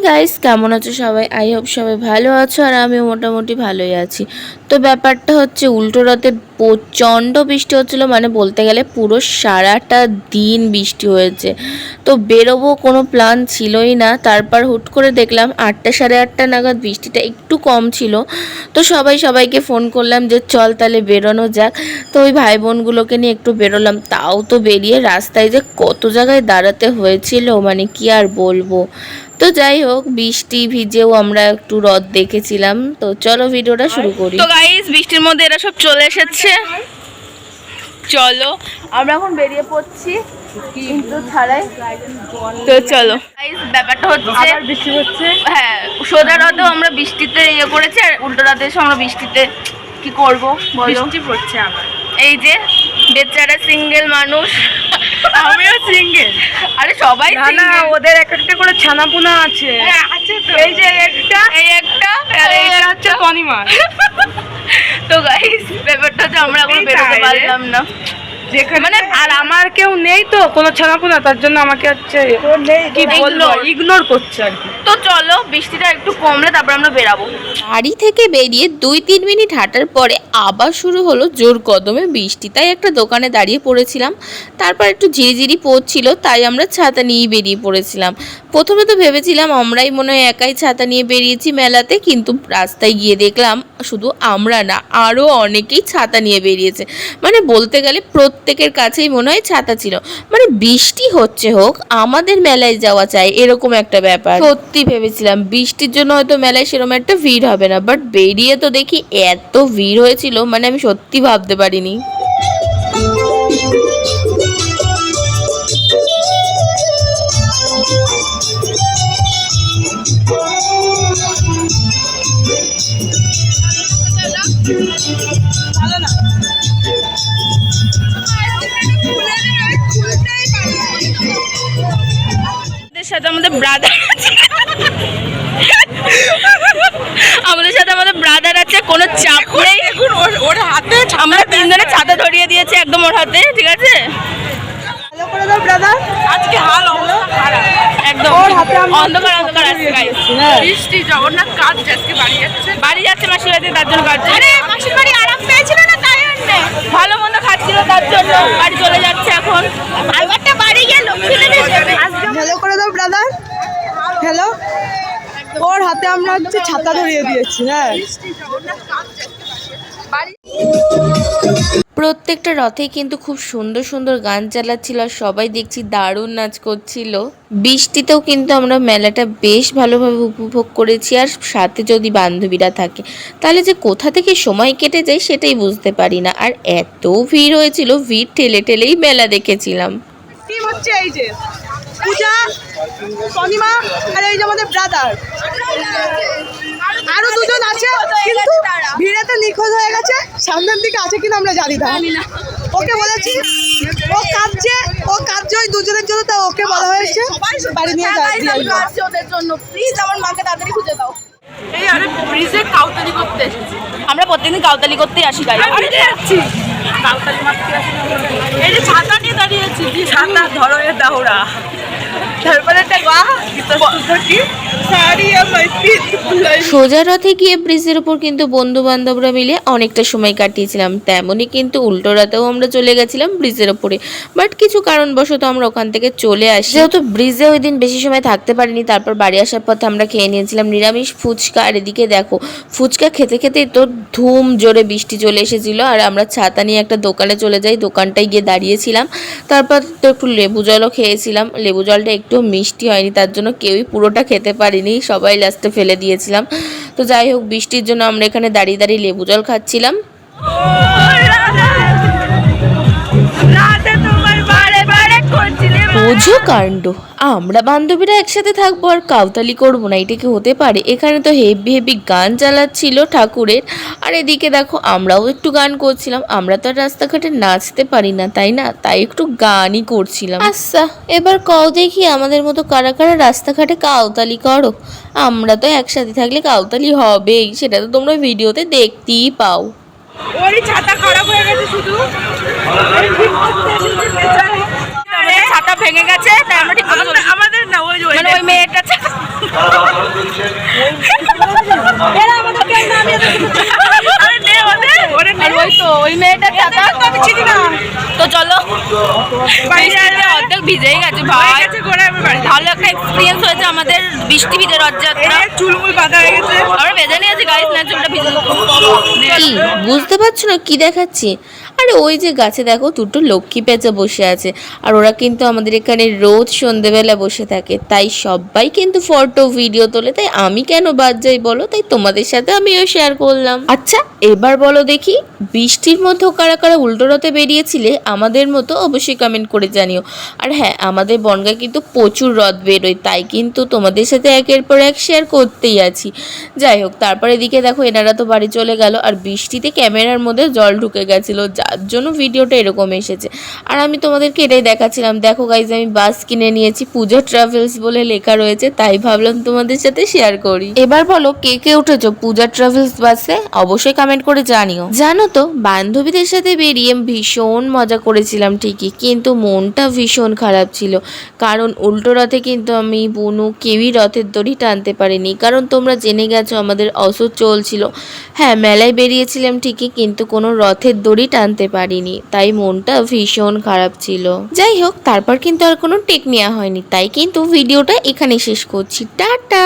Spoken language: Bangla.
গাইস, কেমন আছো সবাই? আই হোপ সবাই ভালো আছো আর আমি মোটামুটি ভালোই আছি। তো ব্যাপারটা হচ্ছে উল্টো রাতে প্রচণ্ড বৃষ্টি হচ্ছিলো, মানে বলতে গেলে পুরো সারাটা দিন বৃষ্টি হয়েছে। তো বেরোবো কোনো প্ল্যান ছিলই না। তারপর হুট করে দেখলাম 8টা সাড়ে 8টা নাগাদ বৃষ্টিটা একটু কম ছিল। তো সবাইকে ফোন করলাম যে চল তাহলে বেরোনো যাক। তো ওই ভাই বোনগুলোকে নিয়ে একটু বেরোলাম। তাও তো বেরিয়ে রাস্তায় যে কত জায়গায় দাঁড়াতে হয়েছিল, মানে কি আর বলবো। তো যাই হোক, বৃষ্টি ভিজেও আমরা একটু রথ দেখেছিলাম। তো চলো ভিডিওটা শুরু করি। তো গাইস, বৃষ্টির মধ্যে এরা সব চলে এসেছে। চলো আমরা এখন বেরিয়ে পড়ছি কিন্তু ছাড়াই। তো চলো গাইস, ব্যাপারটা হচ্ছে বৃষ্টি হচ্ছে। হ্যাঁ, সোজা রথেও আমরা বৃষ্টিতে ইয়ে করেছি আর উল্টো রথে এসে আমরা বৃষ্টিতে কি করবো বলো? বৃষ্টি পড়ছে আমার। এই যে বেচারা সিঙ্গেল মানুষ, আমিও সিঙ্গেল। আরে সবাই না, ওদের একটা করে ছানাপুনা আছে। আছে তো, এই যে একটা আর এইটা হচ্ছে তনিমা। তো গাইস, ব্যাপারটা হচ্ছে আমরা এখন বেরোতে পারলাম না মানে, আর আমার কেউ নেই তো কোনো ছানাপুনা, তার জন্য আমাকে হচ্ছে কি বলবো, ইগনোর করছে আর কি। তো চলো, বৃষ্টিটা একটু কমলে তারপর আমরা বেরাবো। বাড়ি থেকে বেরিয়ে 2-3 মিনিট হাঁটার পরে আবার শুরু হলো জোর কদমে বৃষ্টি। তাই একটা দোকানে দাঁড়িয়ে পড়েছিলাম। তারপর একটু ঝিরিঝিরি পড়ছিল, তাই আমরা ছাতা নিয়েই বেরিয়ে পড়েছিলাম। প্রথমে তো ভেবেছিলাম আমরাই মনে হয় একাই ছাতা নিয়ে বেরিয়েছি মেলাতে, কিন্তু রাস্তায় গিয়ে দেখলাম শুধু আমরা না, আরও অনেকেই ছাতা নিয়ে বেরিয়েছে। মানে বলতে গেলে প্রত্যেকের কাছেই মনে হয় ছাতা ছিল। মানে বৃষ্টি হচ্ছে হোক, আমাদের মেলায় যাওয়া চাই, এরকম একটা ব্যাপার। সত্যি ভেবেছিলাম বৃষ্টির জন্য হয়তো মেলায় সেরকম একটা ভিড় হবে না, বাট বেরিয়ে তো দেখি এত ভিড় হয়েছিল, মানে আমি সত্যি ভাবতে পারিনি। সাথে আমাদের ব্রাদার আছে, আমাদের ব্রাদার আছে, কোনো চাপ নেই। ওর হাতে আমরা তিনজনে ছাতা ধরিয়ে দিয়েছে একদম ওর হাতে, ঠিক আছে? ভালো করে দাও ব্রাদার, আজকে হাল একদম অন্ধকার আসছে গাইস। বৃষ্টি জগন্নাথ কাজ আজকে বাড়ি যাচ্ছে মাসির বাড়িতে, তার জন্য কাজ। আরে মাসির বাড়ি আরাম পেয়েছিল না, তাই আনবে ভালো মন্দ খাচ্ছিল তার জন্য বাড়ি চলে যাচ্ছে এখন। আলবারটা বাড়ি গিয়ে লক্ষ্মী দেবে। ভালো করে দাও ব্রাদার, হ্যালো। ওর হাতে আমরা হচ্ছে ছাতা ধরিয়ে দিয়েছি। হ্যাঁ, প্রত্যেকটা রথেই কিন্তু খুব সুন্দর সুন্দর গান চালাচ্ছিল আর সবাই দেখছি দারুণ নাচ করছিল। বৃষ্টিতেও কিন্তু আমরা মেলাটা বেশ ভালোভাবে উপভোগ করেছি। আর সাথে যদি বান্ধবীরা থাকে তাহলে যে কোথা থেকে সময় কেটে যায় সেটাই বুঝতে পারি না। আর এত ভিড় হয়েছিল, ভিড় ঠেলে ঠেলেই মেলা দেখেছিলাম। টিম হচ্ছে এই যে পূজা, তনিমা আর এই যে আমাদের ব্রাদার। আরো দুজন আছে কিন্তু ভিড়েতে নিখোঁজ হয়ে গেছে। সামনের দিকে আছে কিনা আমরা জানি না। ওকে বলেছি, ও কাঁদছে ওই দুজনের জন্য, তা ওকে বলা হয়েছে বাড়ি নিয়ে যাচ্ছি ওদের জন্য। প্লিজ আমার মাকে তাড়াতাড়ি খুঁজে দাও। এই আরে ব্রিজে কাউতালি করতে এসেছি আমরা, প্রত্যেকদিন কাউতালি করতেই আসি গাইস। যাচ্ছি কাউতালি মারতে আসি। এই যে ছাতা নিয়ে দাঁড়িয়েছি, ছাতা ধরো এ দাওরা। তারপরে একটা সোজা রথে গিয়ে ব্রিজের উপর কিন্তু বন্ধু বান্ধবরা মিলে অনেকটা সময় কাটিয়েছিলাম। তেমনই কিন্তু উল্টো রাতেও আমরা চলে গেছিলাম ব্রিজের উপরে, বাট কিছু কারণবশত আমরা ওখান থেকে চলে আসি। যেহেতু ব্রিজে ওই দিন বেশি সময় থাকতে পারিনি, তারপর বাড়ি আসার পথে আমরা খেয়ে নিয়েছিলাম নিরামিষ ফুচকা। আর এদিকে দেখো, ফুচকা খেতে খেতেই তো ধুম জোরে বৃষ্টি চলে এসেছিল। আর আমরা ছাতা নিয়ে একটা দোকানে চলে যাই, দোকানটায় গিয়ে দাঁড়িয়েছিলাম। তারপর তো একটু লেবু জলও খেয়েছিলাম। লেবু জলটা একটু মিষ্টি হয়নি, তার জন্য কেউই পুরোটা খেতে পারিনি, সবাই লাস্টে ফেলে দিয়েছিলাম। তো যাই হোক, বৃষ্টির জন্য আমরা এখানে দাঁড়িয়ে দাঁড়িয়ে লেবু জল খাচ্ছিলাম। বোঝো কাণ্ড, আমরা বান্ধবীরা একসাথে থাকবো আর কাউতালি করবো না, এটা কি হতে পারে? এখানে তো হেভি হেভি গান চালাচ্ছিল ঠাকুরের। আর এদিকে দেখো, আমরাও একটু গান করছিলাম। আমরা তো আর রাস্তাঘাটে নাচতে পারি না, তাই না? তাই একটু গানই করছিলাম। আচ্ছা, এবার কও দেখি আমাদের মতো কারা কারা রাস্তাঘাটে কাউতালি করো। আমরা তো একসাথে থাকলে কাউতালি হবেই, সেটা তো তোমরা ভিডিওতে দেখতেই পাও। ওরই ছাতা খারাপ হয়ে গেছে শুধু। ছাতা ভেঙে গেছে, তাই আমরা ঠিক আমাদের না, ওই মেয়েটা অর্ধেক ভিজেই গেছে ভাই, ভালো একটা এক্সপিরিয়েন্স হয়েছে আমাদের বৃষ্টি ভিজে রথযাত্রা, চুলমুল বাঁধা হয়ে গেছে। আমরা বেঁধে নিয়েছি গাইস, না চুলটা ভিজে। কি বুঝতে পারছো না কি দেখাচ্ছি? আরে ওই যে গাছে দেখো দুটো লক্ষ্মী পেঁচা বসে আছে, আর ওরা কিন্তু আমাদের এখানে রোজ সন্ধেবেলা বসে থাকে, তাই সবাই কিন্তু ফটো ভিডিও তোলে, তাই আমি কেন বাদ যাই বলো? তাই তোমাদের সাথে আমিও শেয়ার করলাম। আচ্ছা এবার বলো দেখি, বৃষ্টির মধ্যেও কারা কারা উল্টো রথে বেরিয়েছিলে আমাদের মতো অবশ্যই কমেন্ট করে জানিও। আর হ্যাঁ, আমাদের বনগাঁ কিন্তু প্রচুর রথ বেরোয়, তাই কিন্তু তোমাদের সাথে একের পর এক শেয়ার করতেই আছি। যাই হোক, তারপরে এদিকে দেখো এনারা তো বাড়ি চলে গেল, আর বৃষ্টিতে ক্যামেরার মধ্যে জল ঢুকে গেছিলো, যার জন্য ভিডিওটা এরকম এসেছে। আর আমি তোমাদেরকে এটাই দেখাচ্ছিলাম, দেখো গাইজ আমি বাস কিনে নিয়েছি, পূজা ট্রাভেলস বলে লেখা রয়েছে, তাই ভাবলাম তোমাদের সাথে শেয়ার করি। এবার বলো কে কে উঠেছো পূজা ট্রাভেলস বাসে? অবশ্যই কমেন্ট করে জানিও। জানো তো বান্ধবীদের সাথে বেরিয়ে ভীষণ মজা করেছিলাম ঠিকই, কিন্তু মনটা ভীষণ খারাপ ছিল, কারণ উল্টো রথে কিন্তু আমি বনু কেউই রথের দড়ি টানতে পারিনি, কারণ তোমরা জেনে গেছো আমাদের অসুখ চলছিল। হ্যাঁ মেলায় বেরিয়েছিলাম ঠিকই, কিন্তু কোনো রথের দড়ি টানতে পারিনি, তাই মনটা ভীষণ খারাপ ছিল। যাই হোক, তারপর কিন্তু আর কোনো টেক নেওয়া হয়নি, তাই কিন্তু ভিডিওটা এখানে শেষ করছি। টাটা।